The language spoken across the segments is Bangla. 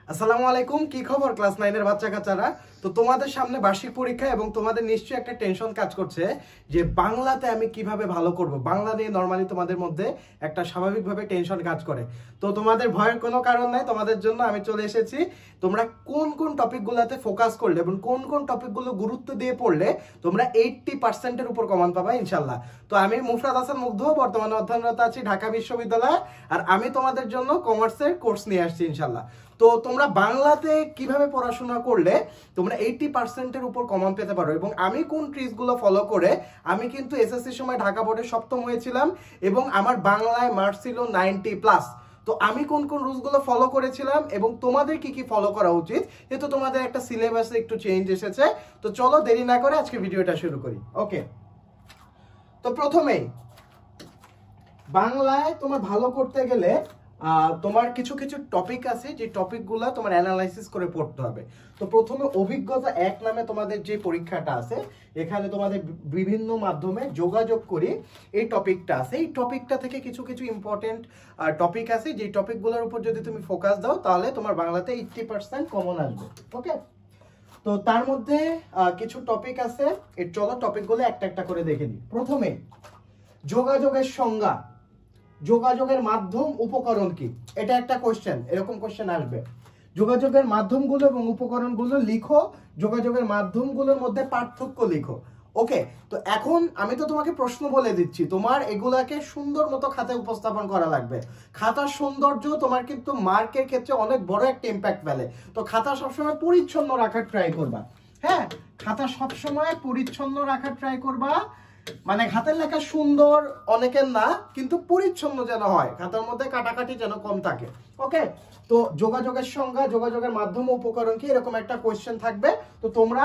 আসসালামু আলাইকুম। কি খবর ক্লাস 9 এর বাচ্চা কাচ্চারা? তো তোমাদের সামনে বার্ষিক পরীক্ষা এবং তোমাদের নিশ্চয়ই একটা টেনশন কাজ করছে যে বাংলাতে আমি কিভাবে ভালো করব। বাংলা নিয়ে নরমালি তোমাদের মধ্যে একটা স্বাভাবিকভাবে টেনশন কাজ করে। তো তোমাদের ভয়ের কোনো কারণ নাই, তোমাদের জন্য আমি চলে এসেছি। তোমরা কোন কোন টপিকগুলোতে ফোকাস করলে এবং কোন কোন টপিকগুলো গুরুত্ব দিয়ে পড়লে তোমরা 80% উপর কমান পাবা ইনশাল্লাহ। তো আমি মুফরাদ হাসান মুগ্ধ, বর্তমানে অধ্যয়নরত আছি ঢাকা বিশ্ববিদ্যালয়ে, আর আমি তোমাদের জন্য কমার্সের কোর্স নিয়ে আসছি ইনশাল্লাহ। তো তোমরা বাংলাতে কিভাবে পড়াশোনা করলে তোমরা 80% উপর কমন পেতে পারো, এবং আমি কোন ট্রিক্সগুলো ফলো করে আমি কিন্তু এসএসসির সময় ঢাকা বোর্ডে সপ্তম হয়েছিলাম এবং আমার বাংলায় মার্কস ছিল 90+। তো আমি কোন কোন রুলসগুলো ফলো করেছিলাম এবং তোমাদের কি কি ফলো করা উচিত, যেহেতু তোমাদের একটা সিলেবাসে একটু চেঞ্জ এসেছে। তো চলো দেরি না করে আজকে ভিডিওটা শুরু করি। ওকে, তো প্রথমেই বাংলায় তোমার ভালো করতে গেলে তোমার কিছু কিছু টপিক আছে, যে টপিকগুলো তোমার অ্যানালাইসিস করে পড়তে হবে। তো প্রথমে অভিজ্ঞতা 1 নামে তোমাদের যে পরীক্ষাটা আছে, এখানে তোমাদের বিভিন্ন মাধ্যমে যোগাযোগ করি এই টপিকটা আছে। এই টপিকটা থেকে কিছু কিছু ইম্পর্টেন্ট টপিক আছে, যে টপিকগুলোর উপর যদি তুমি ফোকাস দাও তাহলে তোমার বাংলাতে 80% কমন আসবে। ওকে, তো তার মধ্যে কিছু টপিক আছে, এর চলো টপিকগুলো একটা একটা করে দেখে নিই। প্রথমে যোগাযোগের সংজ্ঞা, যোগাযোগের মাধ্যম উপকরণ কি, এটা একটা কোশ্চেন, এরকম কোশ্চেন আসবে। যোগাযোগের মাধ্যমগুলো এবং উপকরণগুলো লিখো, যোগাযোগের মাধ্যমগুলোর মধ্যে পার্থক্য লিখো। ওকে, তো এখন আমি তো তোমাকে প্রশ্ন বলে দিচ্ছি, তোমার এগুলাকে সুন্দর মতো খাতায় উপস্থাপন করা লাগবে। খাতার সৌন্দর্য তোমার কিন্তু মার্কের ক্ষেত্রে অনেক বড় একটা ইম্প্যাক্ট ফেলে। তো খাতা সবসময় পরিচ্ছন্ন রাখার ট্রাই করবা। হ্যাঁ, খাতা সবসময় পরিচ্ছন্ন রাখার ট্রাই করবা। মানে হাতের লেখা সুন্দর অনেকের না, কিন্তু পরিচ্ছন্ন যেন হয়, খাতার মধ্যে কাটাকাটি যেন কম থাকে। ওকে, তো যোগাযোগের সংজ্ঞা, যোগাযোগের মাধ্যম উপকরণ কি, এরকম একটা কোশ্চেন থাকবে। তো তোমরা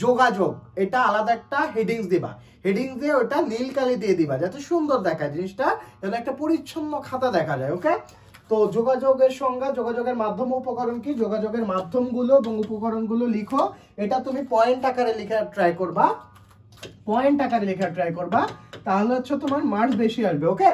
যোগাযোগ এটা আলাদা একটা হেডিংস দিবা, হেডিংস দিয়ে ওটা নীল কালি দিয়ে দিবা যাতে সুন্দর দেখায় জিনিসটা, যেন একটা পরিচ্ছন্ন খাতা দেখা যায়। ওকে, তো যোগাযোগের সংজ্ঞা, যোগাযোগের মাধ্যম উপকরণ কি, যোগাযোগের মাধ্যমগুলো এবং উপকরণগুলো লিখো। এটা তুমি পয়েন্ট আকারে লেখার ট্রাই করবা, পয়েন্ট আকারে লেখার ট্রাই করবা, তাহলে হচ্ছে তোমার মার্কস বেশি আসবে। ওকে,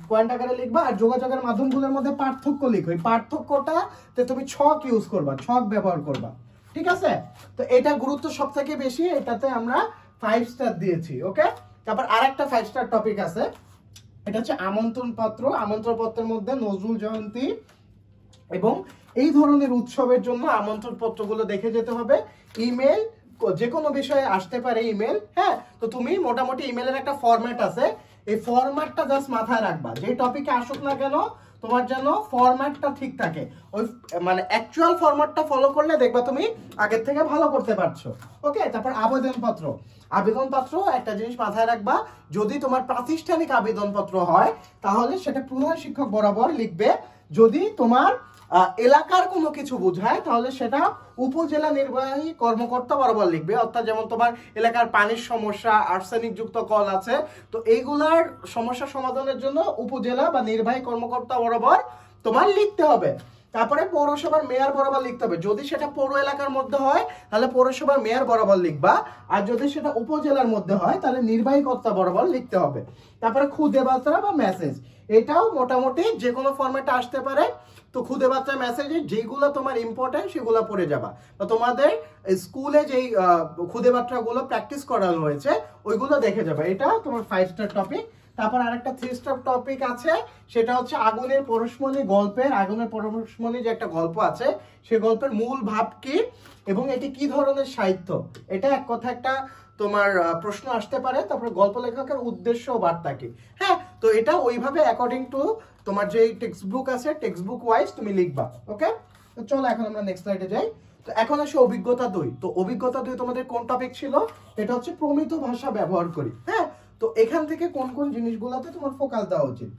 পয়েন্ট আকারে লিখবা। আর যোগাযোগের মাধ্যমগুলোর মধ্যে পার্থক্য লিখো, এই পার্থক্যটাতে তুমি ছক ইউজ করবা, ছক ব্যবহার করবা। ঠিক আছে, তো এটা গুরুত্ব সব থেকে বেশি, এটাতে আমরা 5 স্টার দিয়েছি। ওকে, তারপর আরেকটা 5 স্টার টপিক আছে, এটা হচ্ছে আমন্ত্রণ পত্র। আমন্ত্রণ পত্রের মধ্যে নজরুল জয়ন্তী এবং এই ধরনের উৎসবের জন্য আমন্ত্রণ পত্রগুলো দেখে যেতে হবে। ইমেল, যে কোনো বিষয়ে আসতে পারে ইমেল। হ্যাঁ, তো তুমি মোটামুটি ইমেলের একটা ফরম্যাট আছে, এই ফরম্যাটটা জাস্ট মাথায় রাখবা, যে টপিকে আসুক না কেন তোমার যেন ফরম্যাটটা ঠিক থাকে। ওই মানে অ্যাকচুয়াল ফরম্যাটটা ফলো করলে দেখবা তুমি আগের থেকে ভালো করতে পারছো। ওকে, তারপর আবেদনপত্র। আবেদনপত্র একটা জিনিস মাথায় রাখবা, যদি তোমার প্রাতিষ্ঠানিক আবেদনপত্র হয় তাহলে সেটা প্রধান শিক্ষক বরাবর লিখবে। যদি তোমার এলাকার কোনো কিছু বোঝায় তাহলে সেটা উপজেলা নির্বাহী কর্মকর্তা বরাবর লিখবে। অর্থাৎ যেমন তোমার এলাকার পানির সমস্যা, আর্সেনিক যুক্ত কল আছে, তো এইগুলার সমস্যা সমাধানের জন্য উপজেলা বা নির্বাহী কর্মকর্তা বরাবর তোমার লিখতে হবে। তারপরে পৌরসভার মেয়র বরাবর লিখতে হবে। যদি সেটা পৌর এলাকার মধ্যে হয় তাহলে পৌরসভার মেয়র বরাবর লিখবা, আর যদি সেটা উপজেলার মধ্যে হয় তাহলে নির্বাহী কর্তা বরাবর লিখতে হবে। তারপরে খুদে বার্তা বা মেসেজ, এটাও মোটামুটি যে কোনো ফরম্যাটে আসতে পারে। তো খুদে বার্তা মেসেজে যেগুলো তোমার ইম্পর্টেন্ট সেগুলো পড়ে যাবা, বা তোমাদের স্কুলে যেই খুদে বার্তাগুলো প্র্যাকটিস করানো হয়েছে ওইগুলো দেখে যাবে। এটা তোমার 5 স্টার টপিক। তারপর আরেকটা 3 স্টার টপিক আছে, সেটা হচ্ছে আগুনের পরশমণি গল্পের, আগুনের পরশমণি যে একটা গল্প আছে সেই গল্পের মূল ভাব কি এবং এটি কি ধরনের সাহিত্য, এটা এক কথা একটা তোমার প্রশ্ন আসতে পারে। তারপর গল্প লেখকের উদ্দেশ্য ও বার্তা কি। হ্যাঁ, তো এটা ওইভাবে অ্যাকর্ডিং টু তোমার যে টেক্সট বুক আছে টেক্সট বুক ওয়াইজ তুমি লিখবা। ওকে, তো চলো এখন আমরা নেক্সট স্লাইডে যাই। তো এখন আসে অভিজ্ঞতা 2। তো অভিজ্ঞতা 2 তোমাদের কোন টপিক ছিল, এটা হচ্ছে প্রমিত ভাষা ব্যবহার করি। হ্যাঁ, তো এখান থেকে কোন কোন জিনিসগুলোতে তোমার ফোকাস দেওয়া উচিত।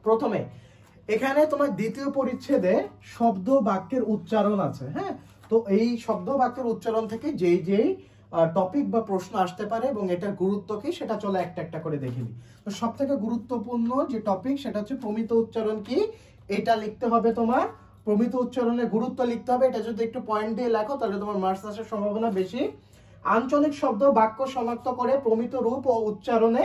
প্রথমে এখানে তোমার দ্বিতীয় পরিচ্ছেদে শব্দ বাক্যের উচ্চারণ আছে। হ্যাঁ, তো এই শব্দ বাক্যের উচ্চারণ থেকে যেই যেই টপিক বা প্রশ্ন আসতে পারে এবং এটার গুরুত্ব কি সেটা চলো একটা একটা করে দেখে নিই। তো সব থেকে গুরুত্বপূর্ণ যে টপিক সেটা হচ্ছে প্রমিত উচ্চারণ কি, এটা লিখতে হবে তোমার। প্রমিত উচ্চারণের গুরুত্ব লিখতে হবে, এটা যদি একটু পয়েন্ট দিয়ে লেখো তাহলে তোমার মার্কস আসার সম্ভাবনা বেশি। আঞ্চলিক শব্দ বাক্য শনাক্ত করে প্রমিত রূপ ও উচ্চারণে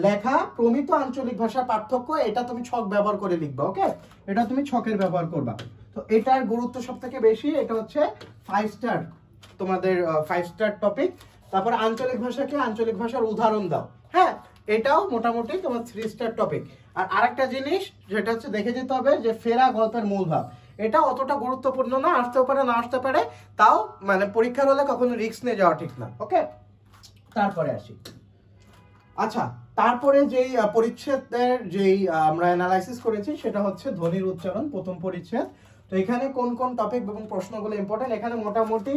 লেখা প্রমিত আঞ্চলিক ভাষা পার্থক্য, এটা তুমি ছক ব্যবহার করে লিখবা। ওকে, এটা তুমি ছকের ব্যবহার করবা। তো এটার গুরুত্ব সব থেকে বেশি, এটা হচ্ছে 5 স্টার, তোমাদের 5 স্টার টপিক। তারপরে আঞ্চলিক ভাষাকে আঞ্চলিক ভাষার উদাহরণ দাও, হ্যাঁ এটাও মোটামুটি তোমার 3 স্টার টপিক। আর আরেকটা জিনিস যেটা হচ্ছে দেখে যেতে হবে যে ফেরা গল্পের মূল ভাব, এটা অতটা গুরুত্বপূর্ণ না, আসতেও পারে না আসতে পারে, তাও মানে পরীক্ষার হলে কখনো রিস্ক নিয়ে যাওয়া ঠিক না। ওকে, তারপরে আসি। আচ্ছা, তারপরে যেই পরিচ্ছেদের যেই আমরা অ্যানালাইসিস করেছি সেটা হচ্ছে ধ্বনির উচ্চারণ, প্রথম পরিচ্ছেদ। তো এখানে কোন কোন টপিক এবং প্রশ্নগুলো ইম্পর্টেন্ট, এখানে মোটামুটি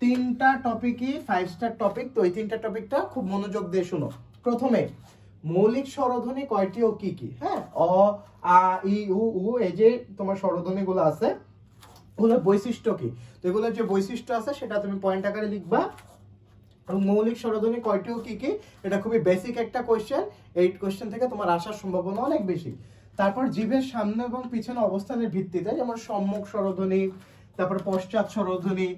3টা টপিকই 5 স্টার টপিক। তো এই 3টা টপিকটা খুব মনোযোগ দিয়ে শুনো। প্রথমে মৌলিক স্বরধ্বনি কয়টি ও কি কি, হ্যাঁ অ আ ই উ এই যে তোমার স্বরধ্বনিগুলো আছে ওগুলোর বৈশিষ্ট্য কি, তো এগুলোর যে বৈশিষ্ট্য আছে সেটা তুমি পয়েন্ট আকারে লিখবা। এবং মৌলিক স্বরধ্বনি কয়টি ও কি কি, এটা খুবই বেসিক একটা কোশ্চেন, এই কোশ্চেন থেকে তোমার আসার সম্ভাবনা অনেক বেশি। তারপর জিভের সামনে এবং পিছনে অবস্থানের ভিত্তিতে, যেমন সম্মুখ স্বরধ্বনি, তারপর পশ্চাৎ স্বরধ্বনি,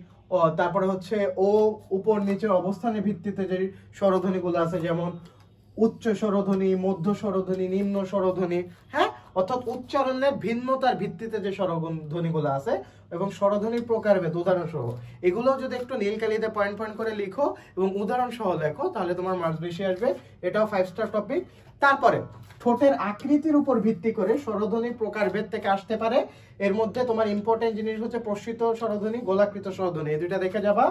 তারপরে হচ্ছে ও উপর নিচের অবস্থানের ভিত্তিতে যে স্বরধ্বনিগুলো আছে, যেমন উচ্চ স্বরধ্বনি, মধ্য স্বরধ্বনি, নিম্ন স্বরধ্বনি, হ্যাঁ অর্থাৎ উচ্চারণের ভিন্নতার ভিত্তিতে যে স্বরধ্বনিগুলো আছে এবং স্বরধ্বনির প্রকারভেদ উদাহরণ সহ, এগুলো যদি একটু নীল কালিতে পয়েন্ট পয়েন্ট করে লিখো এবং উদাহরণ সহ লেখো তাহলে তোমার মার্কস বেশি আসবে, এটাও 5 স্টার টপিক। তারপরে ঠোঁটের আকৃতির উপর ভিত্তি করে স্বরধ্বনির প্রকারভেদ থেকে আসতে পারে, এর মধ্যে তোমার ইম্পর্টেন্ট জিনিস হচ্ছে প্রসৃত স্বরধ্বনি, গোলাকৃত স্বরধ্বনি, এই দুইটা দেখে যাবা।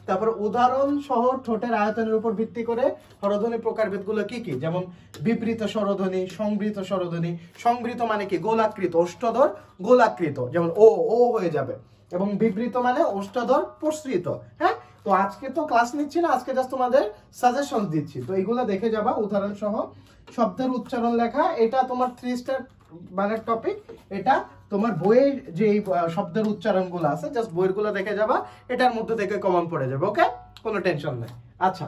তারপর উদাহরণ সহ ঠোঁটের আয়তনের উপর ভিত্তি করে স্বরধ্বনির প্রকারভেদগুলো কি কি, যেমন বিবৃত স্বরধ্বনি, সংবৃত স্বরধ্বনি, সংবৃত মানে কি গোলাকৃত, অষ্টধর গোলাকৃত, যেমন ও ও হয়ে যাবে, এবং বিবৃত মানে অষ্টধর প্রসৃত। হ্যাঁ, তো আজকে তো ক্লাস নিচ্ছি না, আজকে জাস্ট তোমাদের সাজেশন দিচ্ছি, তো এইগুলো দেখে যাবা উদাহরণ সহ। শব্দের উচ্চারণ লেখা, এটা তোমার 3 স্টার মানের টপিক, এটা তোমার বইয়ের যে শব্দের উচ্চারণগুলো আছে জাস্ট বইগুলো দেখে যাবা, এটার মধ্যে থেকে কমন পড়ে যাবে, ওকে কোনো টেনশন নাই। আচ্ছা,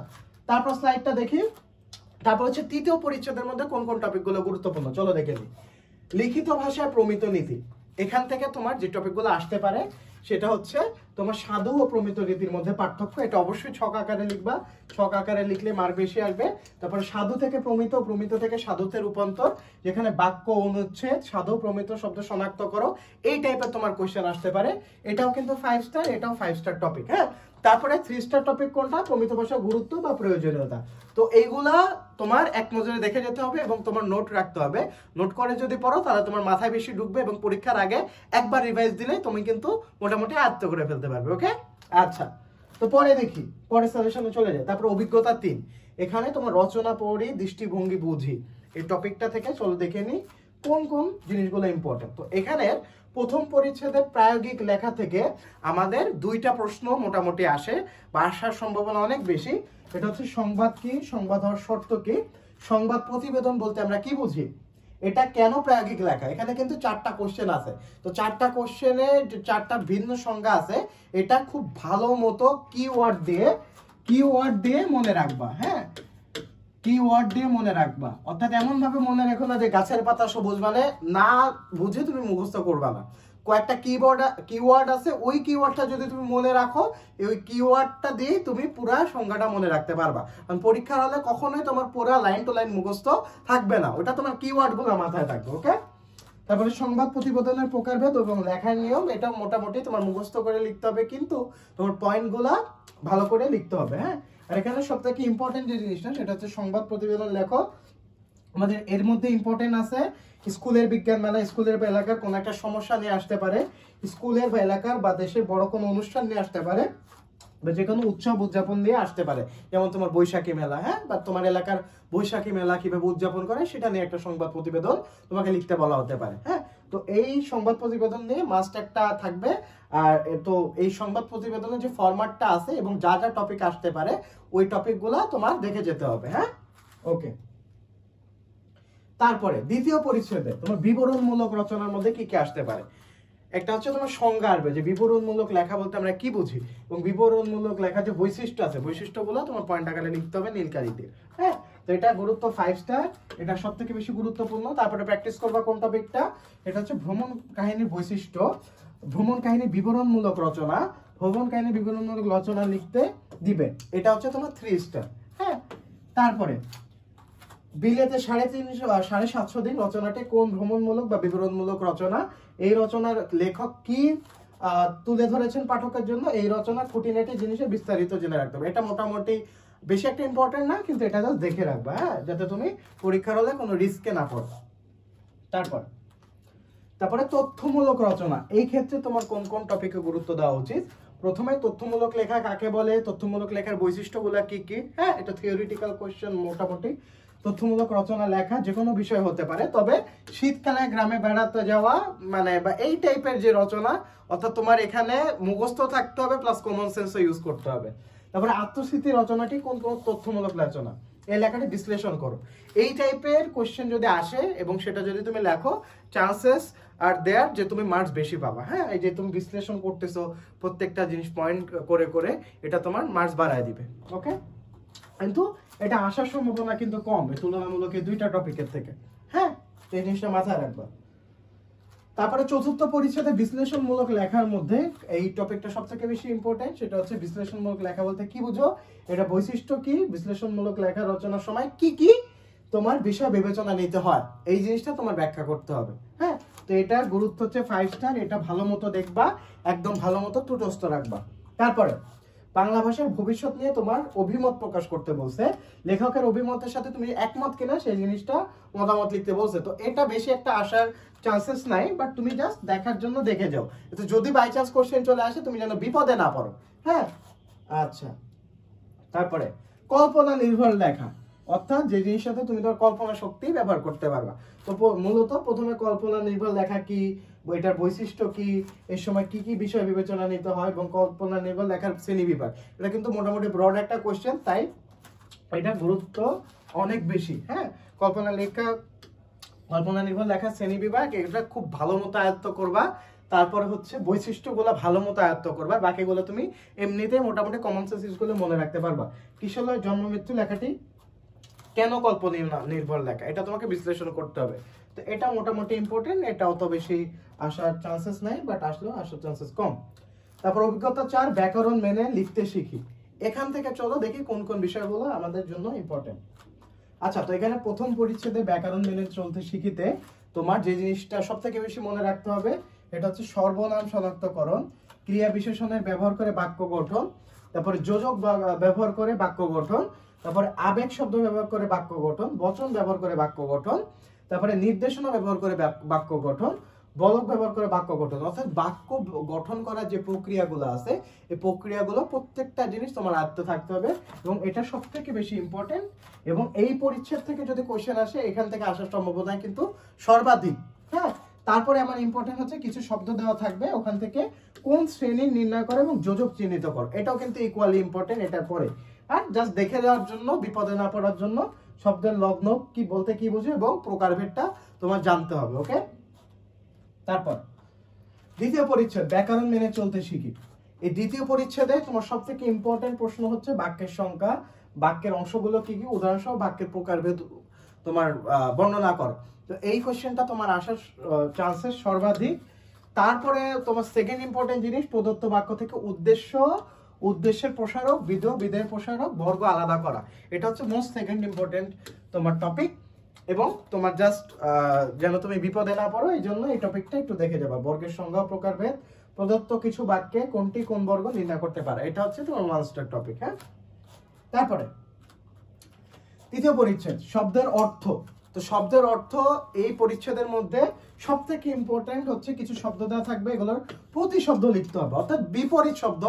তারপর স্লাইডটা দেখি। তারপর হচ্ছে তৃতীয় পরিচ্ছেদের মধ্যে কোন কোন টপিকগুলো গুরুত্বপূর্ণ চলো দেখে নিই। লিখিত ভাষায় প্রমিত নীতি, এখান থেকে তোমার যে টপিকগুলো আসতে পারে সেটা হচ্ছে তোমার সাধু ও প্রমিত নীতির মধ্যে পার্থক্য, এটা অবশ্যই ছক আকারে লিখবা, ছক আকারে লিখলে মার্ক বেশি আসবে। তারপরে সাধু থেকে প্রমিত, প্রমিত থেকে সাধুতে রূপান্তর, যেখানে বাক্য অনুচ্ছেদ, সাধু প্রমিত শব্দ শনাক্ত করো, এই টাইপের তোমার কোশ্চেন আসতে পারে, এটাও কিন্তু 5 স্টার, এটাও 5 স্টার টপিক। হ্যাঁ, তারপরে 3 স্টার টপিক কোনটা, প্রমিত ভাষার গুরুত্ব বা প্রয়োজনীয়তা, তো এইগুলা তোমার এক নজরে দেখে যেতে হবে এবং তোমার নোট রাখতে হবে, নোট করে যদি পড়ো তাহলে তোমার মাথায় বেশি ঢুকবে এবং পরীক্ষার আগে একবার রিভাইজ দিলে তুমি কিন্তু মোটামুটি আয়ত্ত করে ফেলতে পারবে। ওকে, আচ্ছা তো পরে দেখি, পরে সাজেশনে চলে যায়। তারপর অভিজ্ঞতা 3, এখানে তোমার রচনা পড়ি, দৃষ্টিভঙ্গি বুঝি, এই টপিকটা থেকে চলো দেখে নিই কোন কোন জিনিসগুলো ইম্পর্টেন্ট। তো এখানে প্রথম পরিচ্ছেদের প্রায়োগিক লেখা থেকে আমাদের 2টা প্রশ্ন মোটামুটি আসে বা আসার সম্ভাবনা অনেক বেশি। এটা হচ্ছে সংবাদ কি, সংবাদ হওয়ার শর্ত কি, সংবাদ প্রতিবেদন বলতে আমরা কি বুঝি, এটা কেন প্রায়োগিক লেখা, এখানে কিন্তু 4টা কোশ্চেন আছে, তো 4টা কোশ্চেনে 4টা ভিন্ন সংজ্ঞা আছে, এটা খুব ভালো মতো কিওয়ার্ড দিয়ে মনে রাখবা। হ্যাঁ, কিওয়ার্ড দিয়ে মনে রাখবা, অর্থাৎ এমন ভাবে মনে রেখো না যে গাছের পাতা সবুজ, মানে না বুঝে তুমি মুখস্থ করবা না, কয়েকটা কিওয়ার্ড আছে, ওই কিওয়ার্ডটা যদি তুমি মনে রাখো, ওই কিওয়ার্ডটা দিয়ে তুমি পুরো সংজ্ঞাটা মনে রাখতে পারবা। কারণ পরীক্ষার হলে কখনোই তোমার পুরো লাইন টু লাইন মুখস্থ থাকবে না, ওটা তোমার কিওয়ার্ডগুলো মাথায় থাকবে। ওকে, তারপরে সংবাদ প্রতিবেদনের প্রকারভেদ এবং লেখার নিয়ম, এটা মোটামুটি তোমার মুখস্থ করে লিখতে হবে, কিন্তু তোমার পয়েন্টগুলা ভালো করে লিখতে হবে। হ্যাঁ, আর এখানে সবথেকে ইম্পর্টেন্ট যে জিনিসটা সেটা হচ্ছে সংবাদ প্রতিবেদন লেখো। আমাদের এর মধ্যে ইম্পর্টেন্ট আছে স্কুলের বিজ্ঞান মেলা, স্কুলের বা এলাকার কোনো একটা সমস্যা নিয়ে আসতে পারে, স্কুলের বা এলাকার বা দেশের বড় কোনো অনুষ্ঠান নিয়ে আসতে পারে, বা যে কোনো উৎসব উদযাপন দিয়ে আসতে পারে, যেমন তোমার বৈশাখী মেলা, হ্যাঁ বা তোমার এলাকার বৈশাখী মেলা কিভাবে উদযাপন করে সেটা নিয়ে একটা সংবাদ প্রতিবেদন তোমাকে লিখতে বলা হতে পারে। হ্যাঁ, তো এই সংবাদ প্রতিবেদন নিয়ে মাস্ট একটা থাকবে। আর তো এই সংবাদ প্রতিবেদনের যে ফরম্যাটটা আছে এবং যা যা টপিক আসতে পারে ওই টপিকগুলা তোমার দেখে যেতে হবে। হ্যাঁ, ওকে। তারপরে দ্বিতীয় পরিচ্ছেদে তোমার বিবরণমূলক রচনার মধ্যে কি কি আসতে পারে, একটা হচ্ছে তোমার সংজ্ঞা আসবে যে বিবরণমূলক লেখা বলতে আমরা কি বুঝি, এবং বিবরণমূলক লেখা যে বৈশিষ্ট্য আছে বৈশিষ্ট্যগুলো তোমার পয়েন্ট আকারে লিখতে হবে নীলকালিতে। হ্যাঁ, তো এটা গুরুত্ব 5 স্টার, এটা সবথেকে বেশি গুরুত্বপূর্ণ। তারপরে প্র্যাকটিস করবা কোন টপিকটা, এটা হচ্ছে ভ্রমণ কাহিনীর বৈশিষ্ট্য, ভ্রমণ কাহিনী বিবরণমূলক রচনা, ভ্রমণ কাহিনী বিবরণমূলক রচনা লিখতে দিবে, এটা হচ্ছে তোমার 3 স্টার। হ্যাঁ, তারপরে বিলেতে 350 সাড়ে 700 দিন রচনাটি কোন ভ্রমণমূলক বা বিবরণমূলক রচনা, এই রচনার লেখক কি তুলে ধরেছেন পাঠকের জন্য, এই রচনা খুঁটিনাটি জিনিসে বিস্তারিত জেনে রাখতে হবে। এটা মোটামুটি বেশি একটা ইম্পর্টেন্ট না, কিন্তু এটা জাস্ট দেখে রাখবা, হ্যাঁ, যাতে তুমি পরীক্ষার হলে কোনো রিস্কে না পড়ো। তারপরে তথ্যমূলক রচনা, এই ক্ষেত্রে তোমার কোন কোন টপিকে গুরুত্ব দেওয়া উচিত। প্রথমে তথ্যমূলক লেখা কাকে বলে, তথ্যমূলক লেখার বৈশিষ্ট্যগুলো কি কি, হ্যাঁ, এটা থিওরিটিক্যাল কোশ্চেন। মোটামুটি তথ্যমূলক রচনা লেখা যে কোনো বিষয় হতে পারে, তবে শীতকালে গ্রামে বেড়াতে যাওয়া মানে বা এই টাইপের যে রচনা, অর্থাৎ তোমার এখানে মুখস্থ থাকতে হবে প্লাস কমন সেন্সও ইউজ করতে হবে। তারপরে আত্মস্মৃতি রচনাটি কোন কোন তথ্যমূলক রচনা, এই লেখাটি বিশ্লেষণ করো। এই টাইপের কোশ্চেন যদি আসে এবং সেটা যদি তুমি লেখো, চান্সেস আর দেয়ার যে তুমি মার্কস বেশি পাবা। হ্যাঁ, এই যে তুমি বিশ্লেষণ করতেছো প্রত্যেকটা জিনিস পয়েন্ট করে করে, এটা তোমার মার্কস বাড়ায় দিবে। ওকে, কিন্তু এটা আসার সম্ভাবনা কিন্তু কম তুলনামূলক এই দুইটা টপিকের থেকে। হ্যাঁ, এই জিনিসটা মাথায় রাখবা। তারপরে চতুর্থ পরিচ্ছেদে বিশ্লেষণমূলক লেখার মধ্যে এই টপিকটা সবথেকে বেশি ইম্পর্টেন্ট, সেটা হচ্ছে বিশ্লেষণমূলক লেখা বলতে কি বুঝো, এটা বৈশিষ্ট্য কি, বিশ্লেষণমূলক লেখা রচনার সময় কি কি তোমার বিষয় বিবেচনা নিতে হয়, এই জিনিসটা তোমার ব্যাখ্যা করতে হবে। হ্যাঁ, তো এটার গুরুত্ব হচ্ছে 5 স্টার, এটা ভালো মতো দেখবা, একদম ভালো মতো তুটস্থ রাখবা। তারপরে বাংলা ভাষার ভবিষ্যৎ নিয়ে তোমার অভিমত প্রকাশ করতে বলছে, লেখকের অভিমতের সাথে তুমি একমত কিনা সেই জিনিসটা মতামত লিখতে বলছে। তো এটা বেশি একটা আসার চান্সেস নাই, বাট তুমি জাস্ট দেখার জন্য দেখে যাও, তো যদি বাই চান্স কোশ্চেন চলে আসে তুমি যেন বিপদে না পড়ো। হ্যাঁ, আচ্ছা। তারপরে কল্পনা নির্ভর লেখা, অর্থাৎ যে জিনিসটাতে তুমি তোমার কল্পনা শক্তি ব্যবহার করতে পারবা। তো মূলত প্রথমে কল্পনা নির্ভর লেখা কি, এটার বৈশিষ্ট্য কি, এর সময় কি কি বিষয় বিবেচনা নিতে হয়, এবং কল্পনা নির্ভর লেখার শ্রেণী বিভাগ, এটা কিন্তু মোটামুটি ব্রড একটা কোশ্চেন, তাই এটা গুরুত্ব অনেক বেশি। হ্যাঁ, কল্পনা নির্ভর লেখার শ্রেণী বিভাগ, এটা খুব ভালো মতো আয়ত্ত করবা। তারপরে হচ্ছে বৈশিষ্ট্যগুলো ভালো মতো আয়ত্ত করবা, বাকিগুলো তুমি এমনিতে মোটামুটি কমন সেন্স গুলো মনে রাখতে পারবা। কিশোরের জন্ম মৃত্যু লেখাটি কেন কল্পনা নির্ভর লেখা, এটা তোমাকে বিশ্লেষণ করতে হবে। তো এটা মোটামুটি ইম্পর্টেন্ট, এটা অত বেশি আসার চান্সেস নাই, বাট আসলেও আসার চান্সেস কম। তারপর অভিজ্ঞতা 4, ব্যাকরণ মেনে লিখতে শিখি। এখান থেকে চলো দেখি কোন কোন বিষয়গুলো আমাদের জন্য ইম্পর্টেন্ট। আচ্ছা, তো এখানে প্রথম পরিচ্ছেদে ব্যাকরণ মেনে চলতে শিখিতে তোমার যে জিনিসটা সব থেকে বেশি মনে রাখতে হবে, এটা হচ্ছে সর্বনাম শনাক্তকরণ, ক্রিয়া বিশেষণের ব্যবহার করে বাক্য গঠন, তারপরে যোজক ব্যবহার করে বাক্য গঠন, তারপরে আবেগ শব্দ ব্যবহার করে বাক্য গঠন, বচন ব্যবহার করে বাক্য গঠন, তারপরে নির্দেশনা ব্যবহার করে বাক্য গঠন, বলক ব্যবহার করে বাক্য গঠন। অর্থাৎ বাক্য গঠন করার যে প্রক্রিয়াগুলো আছে, এই প্রক্রিয়াগুলো প্রত্যেকটা জিনিস তোমার আয়ত্তে থাকতে হবে, এবং এটা সব থেকে বেশি ইম্পর্টেন্ট। এবং এই পরিচ্ছেদ থেকে যদি কোশ্চেন আসে, এখান থেকে আসার সম্ভাবনা কিন্তু সর্বাধিক। হ্যাঁ, তারপরে আমার ইম্পর্টেন্ট হচ্ছে কিছু শব্দ দেওয়া থাকবে, ওখান থেকে কোন শ্রেণী নির্ণয় করো এবং যোজক চিহ্নিত করো, এটাও কিন্তু ইকুয়ালি ইম্পর্টেন্ট এটার পরে। আর জাস্ট দেখে দেওয়ার জন্য, বিপদে না পড়ার জন্য শব্দের লগ্ন কি বলতে কি বুঝে এবং প্রকারভেদটা তোমার জানতে হবে। ওকে, তারপর দ্বিতীয় পরিচ্ছেদ, ব্যাকরণ মেনে চলতে শিখি। এই দ্বিতীয় পরিচ্ছেদে তোমার সব থেকে ইম্পর্টেন্ট প্রশ্ন হচ্ছে বাক্যের সংখ্যা, বাক্যের অংশগুলো কি কি, উদাহরণ সহ বাক্যের প্রকারভেদ তোমার বর্ণনা করো। তো এই কোশ্চেনটা তোমার আসার চান্সেস সর্বাধিক। তারপরে তোমার সেকেন্ড ইম্পর্টেন্ট জিনিস, প্রদত্ত বাক্য থেকে উদ্দেশ্যের প্রসারক, বিধেয়ের প্রসারক, বর্গ আলাদা করা, এটা হচ্ছে মোস্ট সেকেন্ড ইম্পর্টেন্ট তোমার টপিক। এবং তোমার জাস্ট যেন তুমি বিপদে না পড়ো, এই জন্য এই টপিকটা একটু দেখে যাবা। বর্গের সংজ্ঞা, প্রকারভেদ, প্রদত্ত কিছু বাক্যে কোনটি কোন বর্গ নির্ণয় করতে পারে, এটা হচ্ছে তোমার ওয়ান স্টার টপিক। হ্যাঁ, তারপরে তৃতীয় পরিচ্ছেদ, শব্দের অর্থ। তো শব্দের অর্থ এই পরিচ্ছেদের মধ্যে সব থেকে ইম্পর্টেন্ট হচ্ছে কিছু শব্দ দেওয়া থাকবে, এগুলোর প্রতিশব্দ লিখতে হবে, অর্থাৎ বিপরীত শব্দ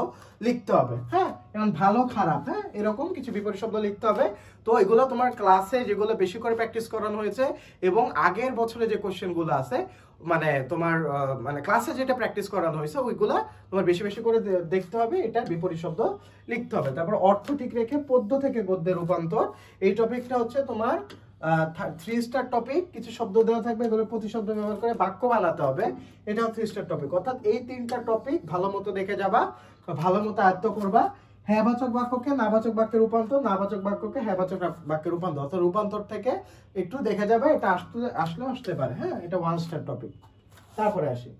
লিখতে হবে। হ্যাঁ, যেমন ভালো খারাপ, হ্যাঁ, এরকম কিছু বিপরীত শব্দ লিখতে হবে। তো এগুলো তোমার ক্লাসে যেগুলো বেশি করে প্র্যাকটিস করানো হয়েছে এবং আগের বছরে যে কোশ্চেনগুলো আছে, মানে তোমার মানে ক্লাসে যেটা প্র্যাকটিস করানো হয়েছে, ওইগুলা তোমার বেশি বেশি করে দেখতে হবে, এটা বিপরীত শব্দ লিখতে হবে। তারপর অর্থ ঠিক রেখে পদ্য থেকে গদ্যে রূপান্তর, এই টপিকটা হচ্ছে তোমার 3 স্টার টপিক। কিছু শব্দ দেওয়া থাকবে, এগুলো প্রতিশব্দ ব্যবহার করে বাক্য বানাতে হবে, এটাও 3 স্টার টপিক। অর্থাৎ এই 3টা টপিক ভালো মতো দেখে যাবা, ভালো মতো আয়ত্ত করবা। হ্যাঁবাচক বাক্যকে নাবাচক বাক্যে রূপান্তর, নাবাচক বাক্যকে হ্যাঁবাচক বাক্যে রূপান্তর, অর্থাৎ রূপান্তর থেকে একটু দেখে যাবে, এটা আসলেও আসতে পারে। হ্যাঁ, এটা 1 স্টার টপিক। তারপরে আসি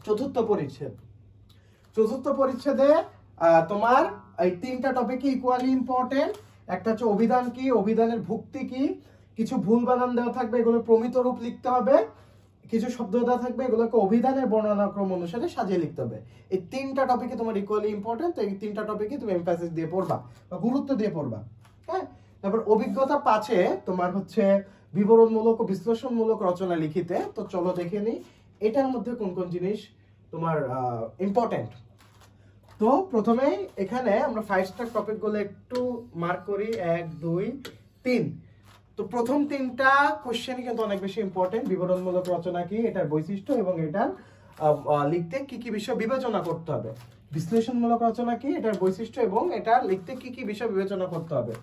চতুর্থ পরিচ্ছেদ। চতুর্থ পরিচ্ছেদে তোমার এই 3টা টপিক ইকুয়ালি ইম্পর্টেন্ট। একটা হচ্ছে অভিধান কি, অভিধানের ভুক্তি কি, কিছু ভুল বানান দেওয়া থাকবে, এগুলো প্রমিত রূপ লিখতে হবে, কিছু শব্দ দেওয়া থাকবে, এগুলোকে অভিধানের বর্ণনাক্রম অনুসারে সাজিয়ে লিখতে হবে। এই 3টা টপিকে তোমার ইকুয়ালি ইম্পর্টেন্ট, তো এই 3টা টপিকে তুমি এমফাসিস দিয়ে পড়বা বা গুরুত্ব দিয়ে পড়বা। হ্যাঁ, তারপর অভিজ্ঞতা 5-এ তোমার হচ্ছে বিবরণমূলক ও বিশ্লেষণমূলক রচনা লিখিতে। তো চলো দেখে নিই এটার মধ্যে কোন কোন জিনিস তোমার ইম্পর্টেন্ট। তো প্রথমেই এখানে আমরা 5 স্টার টপিকগুলো একটু মার্ক করি, 1 2 3। তো প্রথম 3টা কোশ্চেনই কিন্তু অনেক বেশি ইম্পর্টেন্ট। বিবরণমূলক রচনা কি, এটার বৈশিষ্ট্য এবং এটার লিখতে কি কি বিষয় বিবেচনা করতে হবে। বিশ্লেষণমূলক রচনা কি, এটার বৈশিষ্ট্য এবং এটা লিখতে কি কি বিষয় বিবেচনা করতে হবে।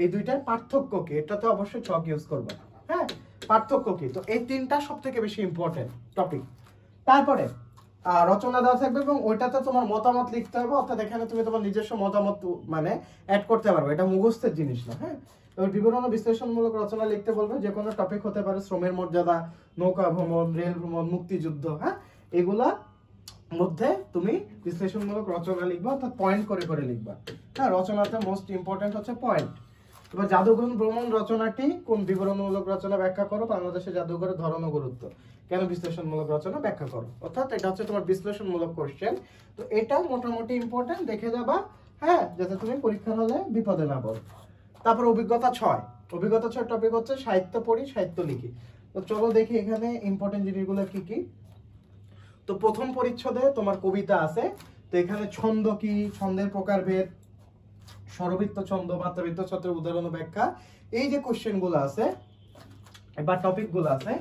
এই দুইটার পার্থক্য কি, এটাতে অবশ্যই চক ইউজ করবে। হ্যাঁ, পার্থক্য কি, তো এই 3টা সবথেকে বেশি ইম্পর্টেন্ট টপিক। তারপরে রচনা দেওয়া থাকবে এবং ওইটাতে তোমার মতামত লিখতে হবে, অর্থাৎ এখানে তুমি তোমার নিজস্ব মতামত মানে অ্যাড করতে পারবে, এটা মুখস্থের জিনিস না। হ্যাঁ, এবার বিবরণ ও বিশ্লেষণমূলক রচনা লিখতে বলবে, যে কোনো টপিক হতে পারে শ্রমের মর্যাদা, নৌকা ভ্রমণ, রেল ভ্রমণ, মুক্তিযুদ্ধ। হ্যাঁ, এগুলা মধ্যে তুমি বিশ্লেষণমূলক রচনা লিখবা, অর্থাৎ পয়েন্ট করে করে লিখবা। হ্যাঁ, রচনাতে মোস্ট ইম্পর্টেন্ট হচ্ছে পয়েন্ট। এবার জাদুঘর ভ্রমণ রচনাটি কোন বিবরণমূলক রচনা ব্যাখ্যা করো, বাংলাদেশের জাদুঘরের ধরন ও গুরুত্ব, কেন বিশ্লেষণমূলক রচনা ব্যাখ্যা করো। অর্থাৎ এটা হচ্ছে তোমার বিশ্লেষণমূলক কোশ্চেন। তো এটা মোটামুটি ইম্পর্টেন্ট, দেখে যাবা। হ্যাঁ, যাতে তুমি পরীক্ষার হলে বিপদে না পড়ো। তারপর অভিজ্ঞতা 6, অভিজ্ঞতা 6 টপিক হচ্ছে সাহিত্য পড়ি, সাহিত্য লিখি। তো চলো দেখি এখানে ইম্পর্টেন্ট জিনিসগুলো কি কি। তো প্রথম পরিচ্ছদে তোমার কবিতা আছে। তো এখানে ছন্দ কি, ছন্দের প্রকারভেদ, স্বরবৃত্ত ছন্দ, মাত্রাবৃত্ত ছন্দের উদাহরণ ও ব্যাখ্যা, এই যে কোশ্চেনগুলো আছে বা টপিকগুলো আছে,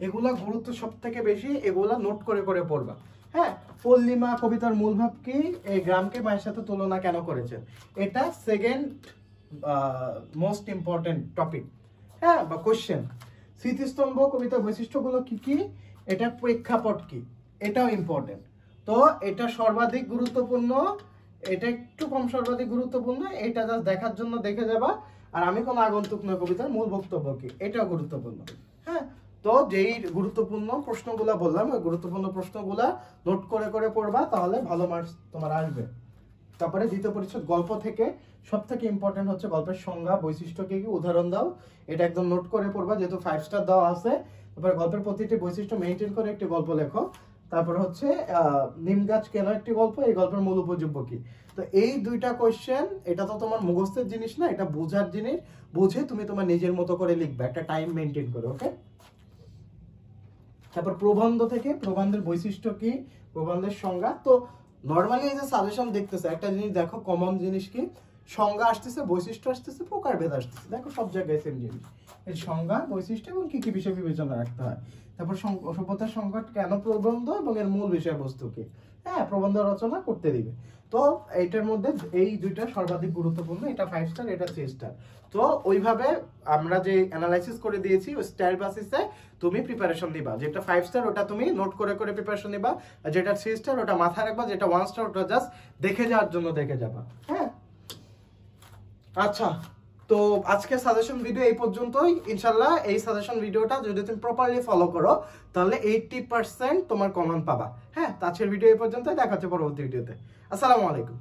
এগুলা গুরুত্ব সব থেকে বেশি, এগুলা নোট করে করে পড়বা। হ্যাঁ, পল্লিমা কবিতার মূল ভাব কি, এই গ্রামকে মায়ের সাথে তুলনা কেন করেছেন, এটা সেকেন্ড মোস্ট ইম্পর্টেন্ট টপিক। হ্যাঁ, বা কোশ্চেন। স্মৃতিস্তম্ভ কবিতার বৈশিষ্ট্যগুলো কি কি, এটা প্রেক্ষাপট কি, এটাও ইম্পর্টেন্ট। তো এটা সর্বাধিক গুরুত্বপূর্ণ, এটা একটু কম সর্বাধিক গুরুত্বপূর্ণ, এটা জাস্ট দেখার জন্য দেখে যাবা। আর আমি কোনো আগন্তুক নয় কবিতার মূল বক্তব্য কি, এটাও গুরুত্বপূর্ণ। হ্যাঁ, তো যেই গুরুত্বপূর্ণ প্রশ্নগুলা বললাম, ওই গুরুত্বপূর্ণ প্রশ্নগুলা নোট করে করে পড়বা, তাহলে ভালো মার্কস তোমার আসবে। তারপরে দ্বিতীয় পরিচ্ছদ গল্প থেকে সব থেকে ইম্পর্টেন্ট হচ্ছে গল্পের সংজ্ঞা, বৈশিষ্ট্য কি কি, উদাহরণ দাও। এটা একদম নোট করে পড়বা, যেহেতু 5 স্টার দেওয়া আছে। তারপরে গল্পের প্রতিটি বৈশিষ্ট্য মেনটেন করে একটি গল্প লেখো। তারপর হচ্ছে নিম গাছ কেন একটি গল্প, এই গল্পের মূল উপজীব্য কি। তো এই দুইটা কোশ্চেন, এটা তো তোমার মুখস্থের জিনিস না, এটা বোঝার জিনিস, বুঝে তুমি তোমার নিজের মতো করে লিখবে, একটা টাইম মেনটেন করে। ওকে, তারপর প্রবন্ধ থেকে প্রবন্ধের বৈশিষ্ট্য কি, প্রবন্ধের সংজ্ঞা। তো নর্মালি এই যে সাজেশন দেখতেছে, একটা জিনিস দেখো, কমন জিনিস কি, সংজ্ঞা আসতেছে, বৈশিষ্ট্য আসতেছে, প্রকারভেদ আসতেছে। দেখো সব জায়গায় সেম জিনিস, এই সংজ্ঞা, বৈশিষ্ট্য এবং কি কি বিষয় বিবেচনা রাখতে হয়। তারপর সভ্যতার সংকট কেন প্রবন্ধ এবং এর মূল বিষয়বস্তু কি। হ্যাঁ, প্রবন্ধ রচনা করতে দিবে। তো এইটার মধ্যে এই দুইটা সর্বাধিক গুরুত্বপূর্ণ, এটা 5 স্টার, এটা 3 স্টার। তো ওইভাবে আমরা যে অ্যানালাইসিস করে দিয়েছি, ওই স্টার বেসিসে তুমি প্রিপারেশন দিবা। যেটা 5 স্টার ওটা তুমি নোট করে করে প্রিপারেশন দিবা, আর যেটা 3 স্টার ওটা মাথায় রাখবা, যেটা 1 স্টার ওটা জাস্ট দেখে যাওয়ার জন্য দেখে যাবা। হ্যাঁ, আচ্ছা, তো আজকে সাজেশন ভিডিও এই পর্যন্তই। ইনশাল্লাহ এই সাজেশন ভিডিওটা যদি তুমি প্রপারলি ফলো করো, তাহলে 80% তোমার কমন পাবা। হ্যাঁ, তো আজকের ভিডিও এই পর্যন্তই, দেখা হচ্ছে পরবর্তী ভিডিওতে। আসসালামু আলাইকুম।